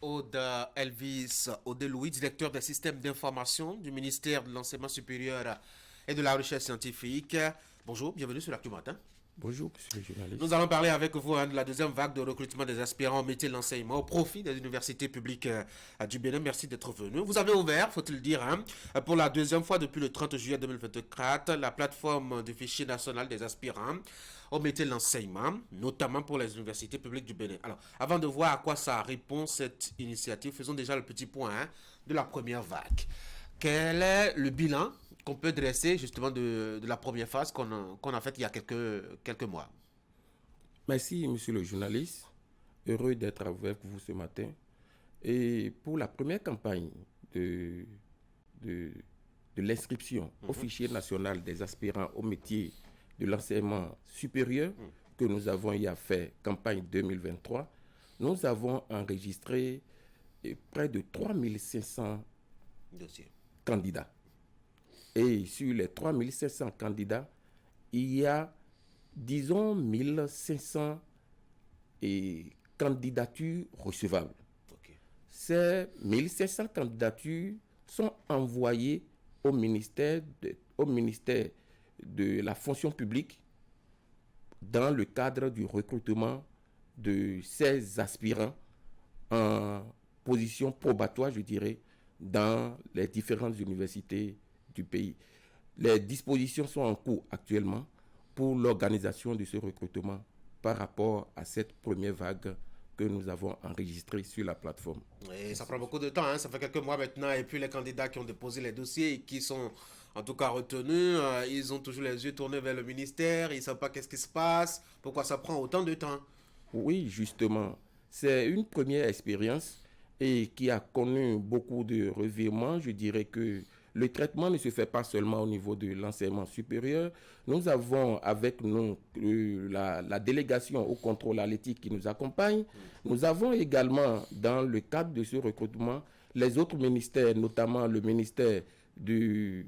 Aude Elvis Aude-Louis, directeur des systèmes d'information du ministère de l'Enseignement supérieur et de la Recherche scientifique. Bonjour, bienvenue sur l'Actu Matin. Bonjour, monsieur le Nous journaliste. allons parler avec vous de la deuxième vague de recrutement des aspirants au métier de l'enseignement au profit des universités publiques du Bénin. Merci d'être venu. Vous avez ouvert, faut-il dire, pour la deuxième fois depuis le 30 juillet 2024, la plateforme du fichier national des aspirants au métier de l'enseignement, notamment pour les universités publiques du Bénin. Alors, avant de voir à quoi ça répond cette initiative, faisons déjà le petit point de la première vague. Quel est le bilan qu'on peut dresser justement de la première phase qu'on a faite il y a quelques mois? Merci, monsieur le journaliste. Heureux d'être avec vous ce matin. Et pour la première campagne de, de, de l'inscription au fichier national des aspirants au métier de l'enseignement supérieur, que nous avons y a fait campagne 2023, nous avons enregistré près de 3500 Dossier. candidats. Et sur les 3500 candidats, il y a, disons, 1500 candidatures recevables. Ok. Ces 1500 candidatures sont envoyées au ministère de la fonction publique dans le cadre du recrutement de ces aspirants en position probatoire, je dirais, dans les différentes universités du pays. Les dispositions sont en cours actuellement pour l'organisation de ce recrutement par rapport à cette première vague que nous avons enregistrée sur la plateforme. Et ça prend beaucoup de temps, ça fait quelques mois maintenant. Et puis les candidats qui ont déposé les dossiers et qui sont en tout cas retenus, ils ont toujours les yeux tournés vers le ministère, ils ne savent pas qu'est-ce qui se passe, pourquoi ça prend autant de temps. Oui, justement, c'est une première expérience et qui a connu beaucoup de revirements. Je dirais que le traitement ne se fait pas seulement au niveau de l'enseignement supérieur. Nous avons avec nous la délégation au contrôle à l'éthique qui nous accompagne. Nous avons également, dans le cadre de ce recrutement, les autres ministères, notamment le ministère de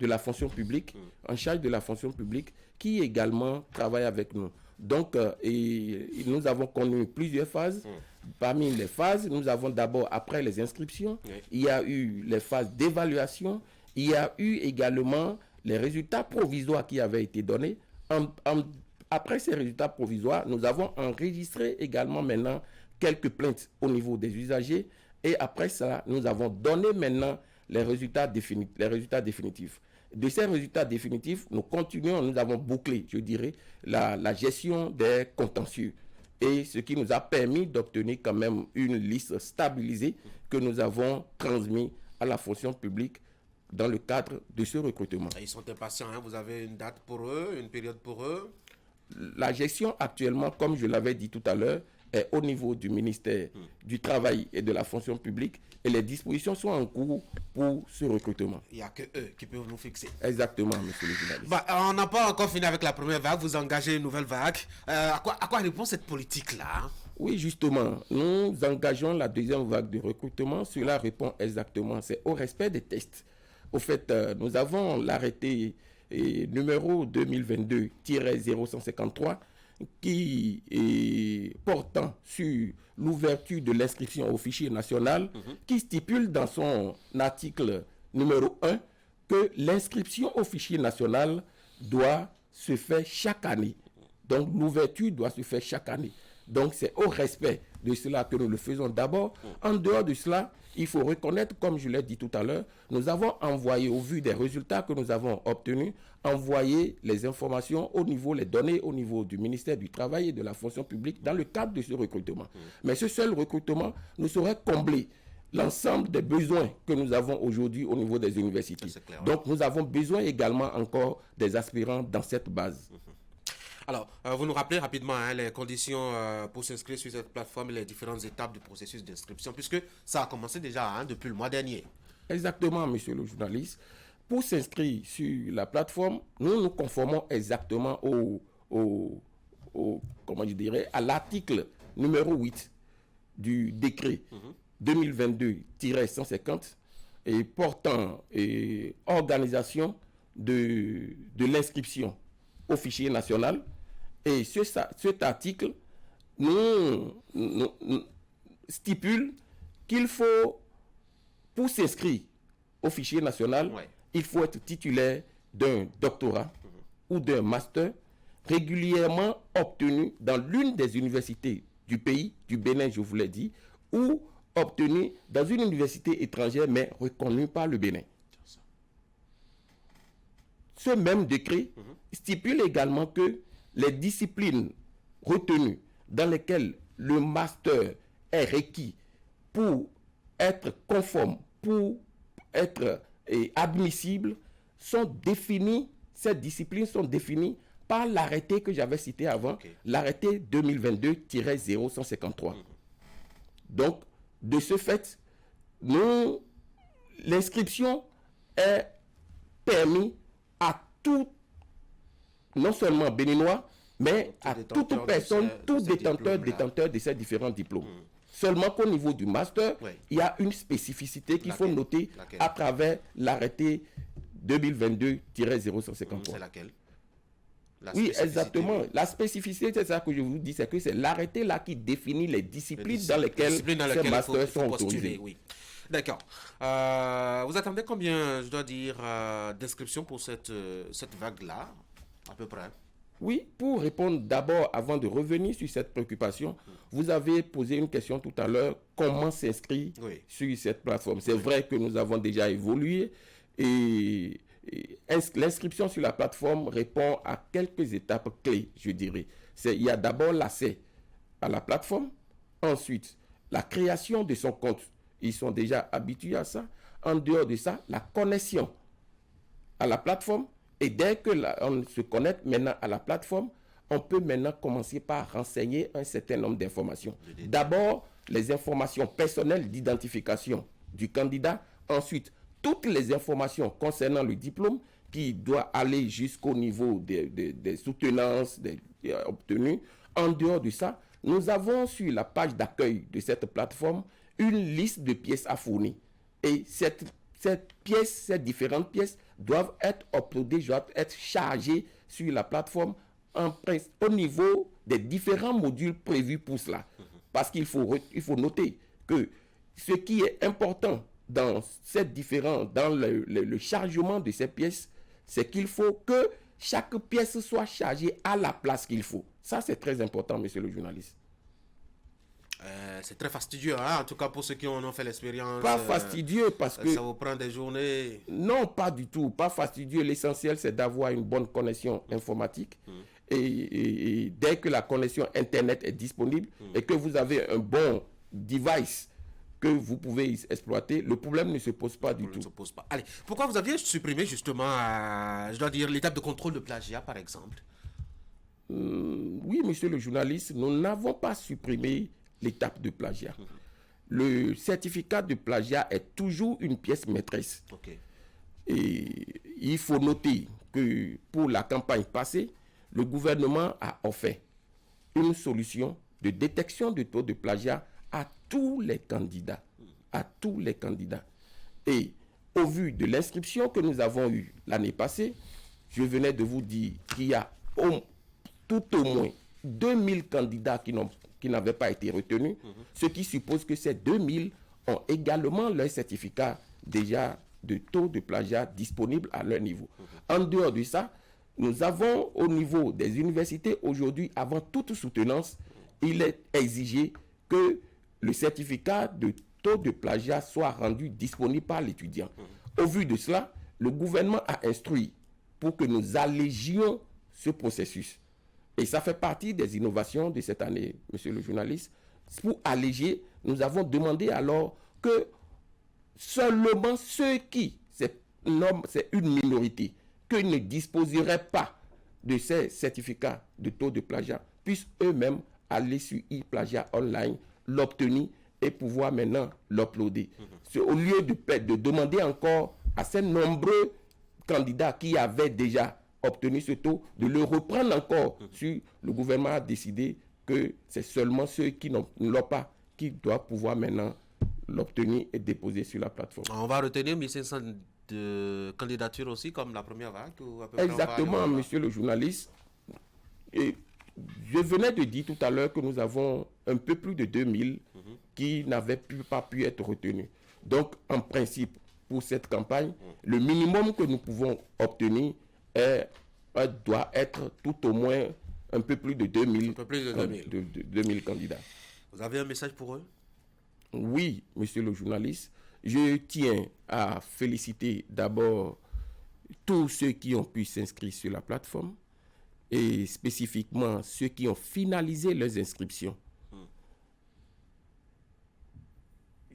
la fonction publique, en charge de la fonction publique, qui également travaille avec nous. Donc, nous avons connu plusieurs phases. Parmi les phases, nous avons d'abord, après les inscriptions, il y a eu les phases d'évaluation, il y a eu également les résultats provisoires qui avaient été donnés. Après ces résultats provisoires, nous avons enregistré également maintenant quelques plaintes au niveau des usagers. Et après ça, nous avons donné maintenant les résultats définitifs. De ces résultats définitifs, nous continuons, nous avons bouclé, je dirais, la gestion des contentieux. Et ce qui nous a permis d'obtenir quand même une liste stabilisée que nous avons transmise à la fonction publique dans le cadre de ce recrutement. Ils sont impatients, vous avez une date pour eux, une période pour eux? La gestion actuellement, comme je l'avais dit tout à l'heure, est au niveau du ministère du Travail et de la fonction publique et les dispositions sont en cours pour ce recrutement. Il n'y a que eux qui peuvent nous fixer. Exactement, monsieur le journaliste. On n'a pas encore fini avec la première vague, vous engagez une nouvelle vague. À quoi répond cette politique-là? Oui, justement, nous engageons la deuxième vague de recrutement. Cela répond exactement, c'est au respect des tests. Au fait, nous avons l'arrêté numéro 2022-0153 qui est portant sur l'ouverture de l'inscription au fichier national, qui stipule dans son article numéro 1 que l'inscription au fichier national doit se faire chaque année. Donc l'ouverture doit se faire chaque année. Donc c'est au respect de cela que nous le faisons d'abord. En dehors de cela, il faut reconnaître, comme je l'ai dit tout à l'heure, nous avons envoyé, au vu des résultats que nous avons obtenus, envoyé les informations au niveau, les données au niveau du ministère du Travail et de la fonction publique dans le cadre de ce recrutement. Mais ce seul recrutement ne saurait combler l'ensemble des besoins que nous avons aujourd'hui au niveau des universités. Donc nous avons besoin également encore des aspirants dans cette base. Alors, vous nous rappelez rapidement les conditions pour s'inscrire sur cette plateforme et les différentes étapes du processus d'inscription, puisque ça a commencé déjà depuis le mois dernier. Exactement, monsieur le journaliste. Pour s'inscrire sur la plateforme, nous nous conformons exactement comment je dirais, à l'article numéro 8 du décret 2022-150 et portant organisation de l'inscription au fichier national. Et cet article nous stipule qu'il faut, pour s'inscrire au fichier national, il faut être titulaire d'un doctorat ou d'un master régulièrement obtenu dans l'une des universités du pays, du Bénin, je vous l'ai dit, ou obtenu dans une université étrangère, mais reconnue par le Bénin. Ce même décret stipule également que les disciplines retenues dans lesquelles le master est requis pour être conforme, pour être admissible, sont définies, ces disciplines sont définies par l'arrêté que j'avais cité avant, l'arrêté 2022-0153. Donc, de ce fait, l'inscription est permise à tout, non seulement béninois, mais à toute personne, tout détenteur de ces différents diplômes. Seulement qu'au niveau du master, il y a une spécificité qu'il faut noter à travers l'arrêté 2022-0153. C'est laquelle? Oui, exactement. La spécificité, c'est ça que je vous dis, c'est que c'est l'arrêté là qui définit les disciplines dans lesquelles ces masters sont autorisés. Oui. D'accord. Vous attendez combien, je dois dire, d'inscriptions pour cette vague-là, à peu près? Oui, pour répondre d'abord, avant de revenir sur cette préoccupation, vous avez posé une question tout à l'heure, comment s'inscrire sur cette plateforme? C'est vrai que nous avons déjà évolué et l'inscription sur la plateforme répond à quelques étapes clés, je dirais. Il y a d'abord l'accès à la plateforme, ensuite la création de son compte. Ils sont déjà habitués à ça. En dehors de ça, la connexion à la plateforme. Et dès que on se connecte maintenant à la plateforme, on peut maintenant commencer par renseigner un certain nombre d'informations. D'abord, les informations personnelles d'identification du candidat. Ensuite, toutes les informations concernant le diplôme qui doit aller jusqu'au niveau des soutenances obtenues. En dehors de ça, nous avons sur la page d'accueil de cette plateforme une liste de pièces à fournir. Et ces différentes pièces doivent être uploadées, doivent être chargées sur la plateforme au niveau des différents modules prévus pour cela. Parce qu'il faut noter que ce qui est important dans le chargement de ces pièces, c'est qu'il faut que chaque pièce soit chargée à la place qu'il faut. Ça, c'est très important, monsieur le journaliste. C'est très fastidieux, hein? En tout cas pour ceux qui en ont fait l'expérience. Pas fastidieux parce que... Ça vous prend des journées. Non, pas du tout. Pas fastidieux. L'essentiel, c'est d'avoir une bonne connexion informatique. Et dès que la connexion Internet est disponible et que vous avez un bon device que vous pouvez exploiter, le problème ne se pose pas du tout. Allez, pourquoi vous aviez supprimé justement, je dois dire, l'étape de contrôle de plagiat, par exemple? Oui, monsieur le journaliste, nous n'avons pas supprimé l'étape de plagiat. Le certificat de plagiat est toujours une pièce maîtresse. Et il faut noter que pour la campagne passée, le gouvernement a offert une solution de détection de taux de plagiat à tous les candidats. À tous les candidats. Et au vu de l'inscription que nous avons eue l'année passée, je venais de vous dire qu'il y a tout au moins 2000 candidats qui n'avaient pas été retenus, ce qui suppose que ces 2000 ont également leur certificat déjà de taux de plagiat disponible à leur niveau. En dehors de ça, nous avons au niveau des universités aujourd'hui, avant toute soutenance, il est exigé que le certificat de taux de plagiat soit rendu disponible par l'étudiant. Au vu de cela, le gouvernement a instruit pour que nous allégions ce processus. Et ça fait partie des innovations de cette année, monsieur le journaliste. Pour alléger, nous avons demandé alors que seulement ceux qui, c'est une minorité, qui ne disposeraient pas de ces certificats de taux de plagiat, puissent eux-mêmes aller sur e-plagiat online, l'obtenir et pouvoir maintenant l'uploader. Au lieu de demander encore à ces nombreux candidats qui avaient déjà obtenu ce taux, de le reprendre encore sur le gouvernement a décidé que c'est seulement ceux qui ne l'ont pas qui doivent pouvoir maintenant l'obtenir et déposer sur la plateforme. On va retenir 1500 de candidatures aussi comme la première vague ou à peu Exactement, monsieur le journaliste. Et je venais de dire tout à l'heure que nous avons un peu plus de 2000 qui n'avaient pas pu être retenus. Donc, en principe, pour cette campagne, le minimum que nous pouvons obtenir doit être tout au moins un peu plus de 2000, 2000 candidats. Vous avez un message pour eux? Oui, monsieur le journaliste. Je tiens à féliciter d'abord tous ceux qui ont pu s'inscrire sur la plateforme et spécifiquement ceux qui ont finalisé leurs inscriptions.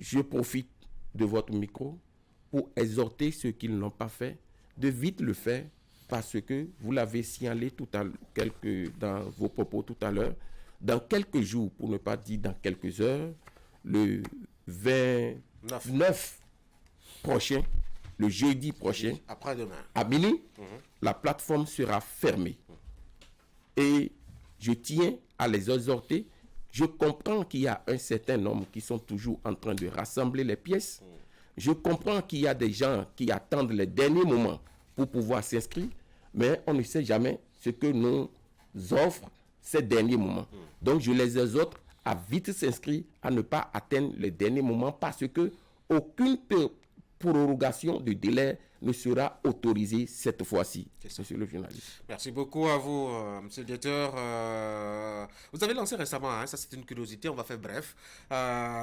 Je profite de votre micro pour exhorter ceux qui ne l'ont pas fait de vite le faire parce que vous l'avez signalé dans vos propos tout à l'heure, dans quelques jours, pour ne pas dire dans quelques heures, le 29 prochain, le jeudi prochain, après-demain, à minuit, la plateforme sera fermée. Et je tiens à les exhorter. Je comprends qu'il y a un certain nombre qui sont toujours en train de rassembler les pièces. Je comprends qu'il y a des gens qui attendent les derniers moments pour pouvoir s'inscrire, mais on ne sait jamais ce que nous offre ces derniers moments. Donc je les exhorte à vite s'inscrire, à ne pas atteindre les derniers moments parce que aucune prorogation de délai ne sera autorisée cette fois-ci, monsieur le journaliste. Merci beaucoup à vous, monsieur le directeur. Vous avez lancé récemment, ça c'est une curiosité, on va faire bref,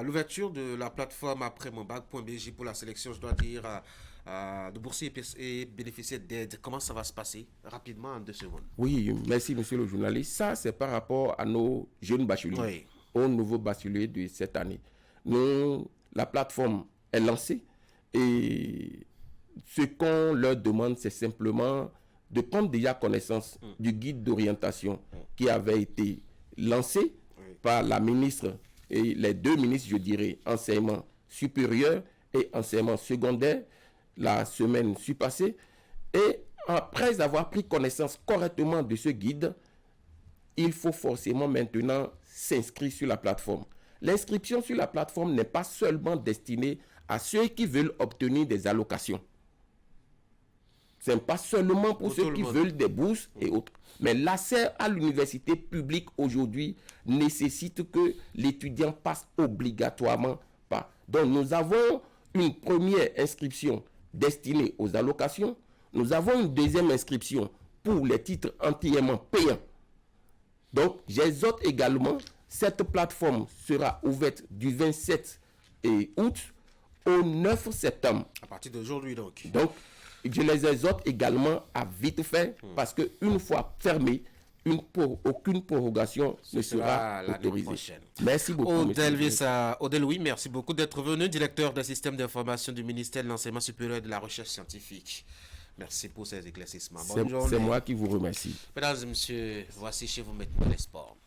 l'ouverture de la plateforme après monbac.bj pour la sélection, je dois dire, de boursiers et bénéficiaires d'aide. Comment ça va se passer? Rapidement, en 2 secondes. Oui, merci monsieur le journaliste. Ça, c'est par rapport à nos jeunes bacheliers, aux nouveaux bacheliers de cette année. La plateforme est lancée et ce qu'on leur demande, c'est simplement de prendre déjà connaissance du guide d'orientation qui avait été lancé par la ministre et les 2 ministres, je dirais, enseignement supérieur et enseignement secondaire, la semaine passée. Et après avoir pris connaissance correctement de ce guide, il faut forcément maintenant s'inscrire sur la plateforme. L'inscription sur la plateforme n'est pas seulement destinée à ceux qui veulent obtenir des allocations. Ce n'est pas seulement pour ceux qui veulent des bourses et autres. Mais l'accès à l'université publique aujourd'hui nécessite que l'étudiant passe obligatoirement par. Donc nous avons une première inscription destinée aux allocations. Nous avons une deuxième inscription pour les titres entièrement payants. Donc j'exhorte également, cette plateforme sera ouverte du 27 août au 9 septembre. À partir d'aujourd'hui donc. Donc, je les exhorte également à vite faire parce qu'une fois fermée, aucune prorogation ne sera autorisée. Merci beaucoup. Odel, oui, merci beaucoup d'être venu, directeur d'un système d'information du ministère de l'Enseignement supérieur et de la Recherche scientifique. Merci pour ces éclaircissements. C'est moi qui vous remercie. Mesdames et messieurs, voici chez vous maintenant les sports.